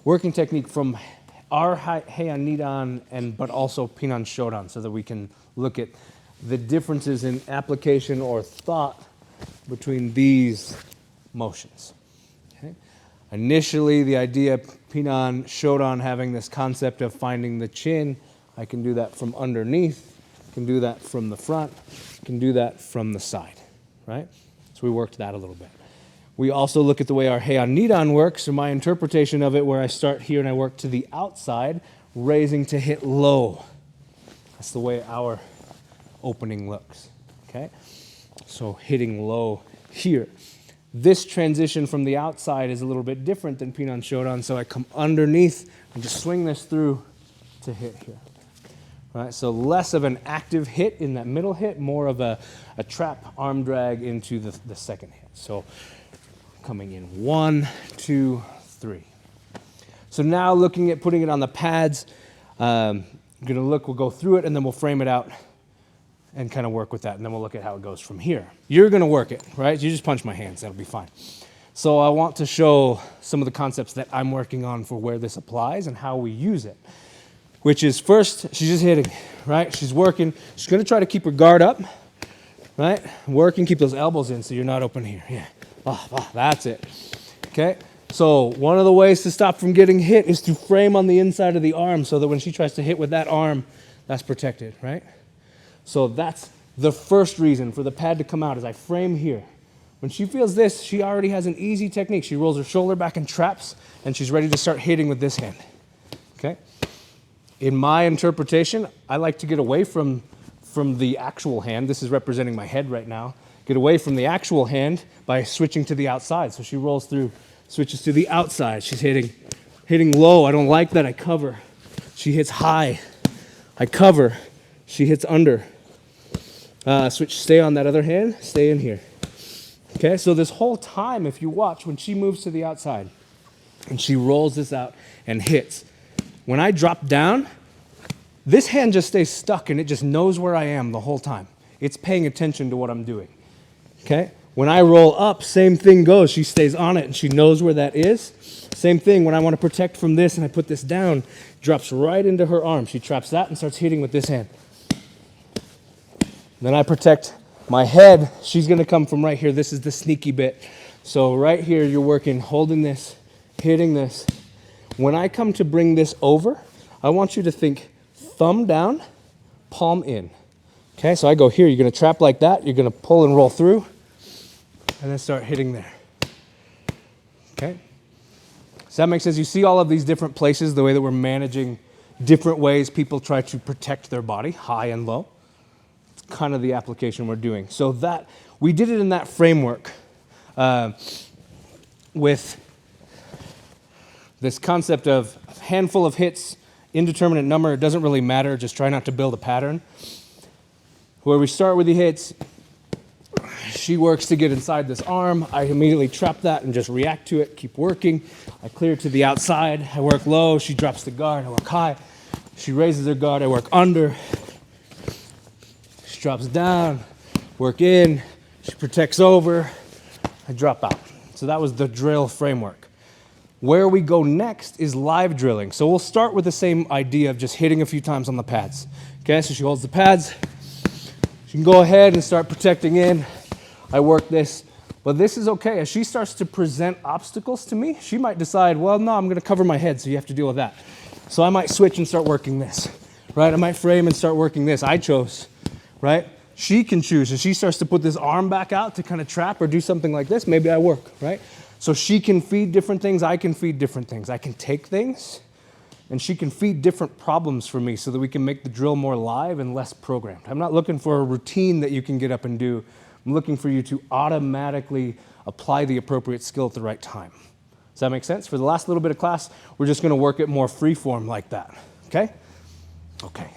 working technique from our Heian Nidan but also Pinan Shodan, so that we can look at the differences in application or thought between these motions. Okay? Initially, the idea Pinan Shodan having this concept of finding the chin. I can do that from underneath, I can do that from the front, I can do that from the side, right? So we worked that a little bit. We also look at the way our Heian Nidan works, or my interpretation of it, where I start here and I work to the outside, raising to hit low. That's the way our opening looks, okay? So hitting low here. This transition from the outside is a little bit different than Pinan Shodan, so I come underneath and just swing this through to hit here. Right, so less of an active hit in that middle hit, more of a trap arm drag into the second hit. So coming in 1, 2, 3. So now looking at putting it on the pads, we'll go through it and then we'll frame it out and kind of work with that, and then we'll look at how it goes from here. You're going to work it, right? You just punch my hands, that'll be fine. So I want to show some of the concepts that I'm working on for where this applies and how we use it. Which is first, she's just hitting, right? She's working. She's going to try to keep her guard up, right? Working, keep those elbows in so you're not open here. Yeah. That's it. Okay? So one of the ways to stop from getting hit is to frame on the inside of the arm so that when she tries to hit with that arm, that's protected, right? So that's the first reason for the pad to come out is I frame here. When she feels this, she already has an easy technique. She rolls her shoulder back and traps, and she's ready to start hitting with this hand. Okay? In my interpretation, I like to get away from the actual hand. This is representing my head right now. Get away from the actual hand by switching to the outside. So she rolls through, switches to the outside. She's hitting low. I don't like that. I cover. She hits high. I cover. She hits under. Switch, stay on that other hand. Stay in here. Okay, so this whole time, if you watch, when she moves to the outside and she rolls this out and hits, when I drop down, this hand just stays stuck and it just knows where I am the whole time. It's paying attention to what I'm doing, okay? When I roll up, same thing goes. She stays on it and she knows where that is. Same thing, when I want to protect from this and I put this down, drops right into her arm. She traps that and starts hitting with this hand. Then I protect my head. She's going to come from right here. This is the sneaky bit. So right here, you're working, holding this, hitting this. When I come to bring this over, I want you to think thumb down, palm in. Okay, so I go here. You're going to trap like that. You're going to pull and roll through, and then start hitting there. Okay? Does that make sense? You see all of these different places, the way that we're managing different ways people try to protect their body, high and low. It's kind of the application we're doing. So that we did it in that framework with this concept of a handful of hits, indeterminate number, it doesn't really matter, just try not to build a pattern. Where we start with the hits, she works to get inside this arm, I immediately trap that and just react to it, keep working. I clear to the outside, I work low, she drops the guard, I work high. She raises her guard, I work under. She drops down, work in, she protects over, I drop out. So that was the drill framework. Where we go next is live drilling. So we'll start with the same idea of just hitting a few times on the pads. Okay, so she holds the pads. She can go ahead and start protecting in. I work this, but this is okay. As she starts to present obstacles to me, she might decide, well, no, I'm gonna cover my head, so you have to deal with that. So I might switch and start working this, right? I might frame and start working this. I chose, right? She can choose. If she starts to put this arm back out to kind of trap or do something like this, maybe I work, right? So she can feed different things, I can feed different things. I can take things, and she can feed different problems for me so that we can make the drill more live and less programmed. I'm not looking for a routine that you can get up and do. I'm looking for you to automatically apply the appropriate skill at the right time. Does that make sense? For the last little bit of class, we're just gonna work it more free form like that, okay? Okay.